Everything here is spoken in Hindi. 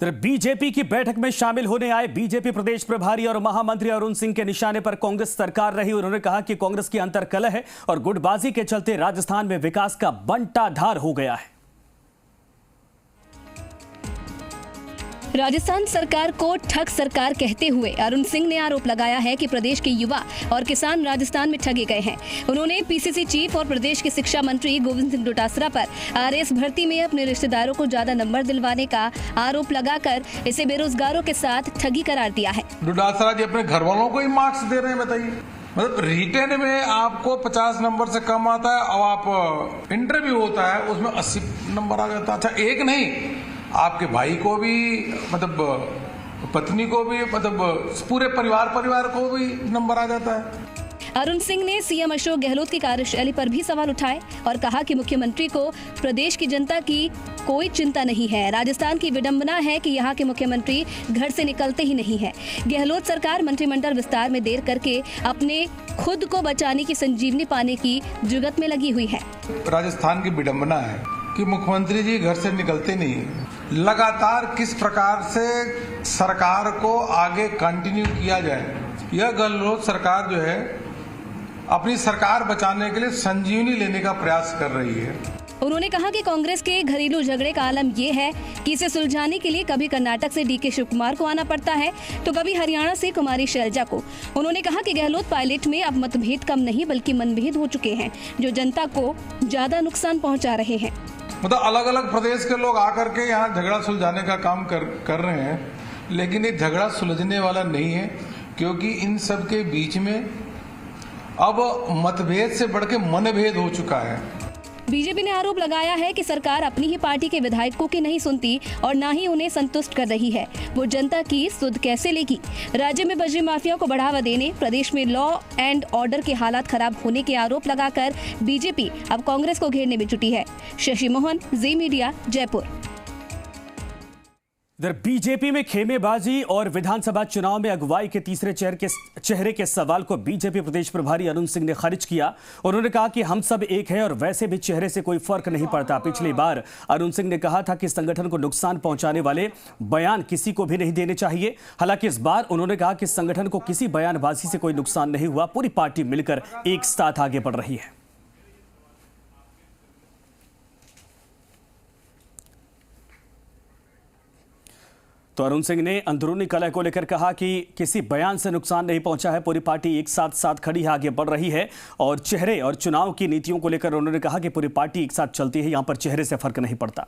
बीजेपी की बैठक में शामिल होने आए बीजेपी प्रदेश प्रभारी और महामंत्री अरुण सिंह के निशाने पर कांग्रेस सरकार रही। उन्होंने कहा कि कांग्रेस की अंतर्कलह है और गुटबाजी के चलते राजस्थान में विकास का बंटाढार हो गया है। राजस्थान सरकार को ठग सरकार कहते हुए अरुण सिंह ने आरोप लगाया है कि प्रदेश के युवा और किसान राजस्थान में ठगे गए हैं। उन्होंने पीसीसी चीफ और प्रदेश के शिक्षा मंत्री गोविंद सिंह डोटासरा पर आरएएस भर्ती में अपने रिश्तेदारों को ज्यादा नंबर दिलवाने का आरोप लगाकर इसे बेरोजगारों के साथ ठगी करार दिया है। डोटासरा जी अपने घर वालों को ही मार्क्स दे रहे हैं, बताइए। मतलब रिटेन में आपको 50 नंबर से कम आता है, अब आप इंटरव्यू होता है उसमें 80 नंबर आ जाता है। अच्छा, एक नहीं, आपके भाई को भी, मतलब पत्नी को भी, मतलब पूरे परिवार को भी नंबर आ जाता है। अरुण सिंह ने सीएम अशोक गहलोत की कार्यशैली पर भी सवाल उठाए और कहा कि मुख्यमंत्री को प्रदेश की जनता की कोई चिंता नहीं है। राजस्थान की विडंबना है कि यहाँ के मुख्यमंत्री घर से निकलते ही नहीं है। गहलोत सरकार मंत्रिमंडल विस्तार में देर करके अपने खुद को बचाने की संजीवनी पाने की जुगत में लगी हुई है। राजस्थान की विडंबना है कि मुख्यमंत्री जी घर से निकलते नहीं। लगातार किस प्रकार से सरकार को आगे कंटिन्यू किया जाए, यह गहलोत सरकार जो है अपनी सरकार बचाने के लिए संजीवनी लेने का प्रयास कर रही है। उन्होंने कहा कि कांग्रेस के घरेलू झगड़े का आलम ये है कि इसे सुलझाने के लिए कभी कर्नाटक से डीके शिव कुमार को आना पड़ता है तो कभी हरियाणा से कुमारी शैलजा को। उन्होंने कहा कि गहलोत पायलट में अब मतभेद कम नहीं बल्कि मनभेद हो चुके हैं जो जनता को ज्यादा नुकसान पहुंचा रहे हैं। मतलब अलग अलग प्रदेश के लोग आकर के यहाँ झगड़ा सुलझाने का काम कर रहे हैं, लेकिन ये झगड़ा सुलझने वाला नहीं है, क्योंकि इन सब के बीच में अब मतभेद से बढ़ के मनभेद हो चुका है। बीजेपी ने आरोप लगाया है कि सरकार अपनी ही पार्टी के विधायकों की नहीं सुनती और न ही उन्हें संतुष्ट कर रही है। वो जनता की सुध कैसे लेगी। राज्य में बजरी माफिया को बढ़ावा देने, प्रदेश में लॉ एंड ऑर्डर के हालात खराब होने के आरोप लगाकर बीजेपी अब कांग्रेस को घेरने में जुटी है। शशि मोहन, जी मीडिया, जयपुर। बीजेपी में खेमेबाजी और विधानसभा चुनाव में अगुवाई के तीसरे चेहरे के सवाल को बीजेपी प्रदेश प्रभारी अरुण सिंह ने खारिज किया। उन्होंने कहा कि हम सब एक हैं और वैसे भी चेहरे से कोई फर्क नहीं पड़ता। पिछली बार अरुण सिंह ने कहा था कि संगठन को नुकसान पहुंचाने वाले बयान किसी को भी नहीं देने चाहिए। हालांकि इस बार उन्होंने कहा कि संगठन को किसी बयानबाजी से कोई नुकसान नहीं हुआ, पूरी पार्टी मिलकर एक साथ आगे बढ़ रही है। तो अरुण सिंह ने अंदरूनी कलह को लेकर कहा कि किसी बयान से नुकसान नहीं पहुंचा है, पूरी पार्टी एक साथ खड़ी है, आगे बढ़ रही है। और चेहरे और चुनाव की नीतियों को लेकर उन्होंने कहा कि पूरी पार्टी एक साथ चलती है, यहां पर चेहरे से फर्क नहीं पड़ता।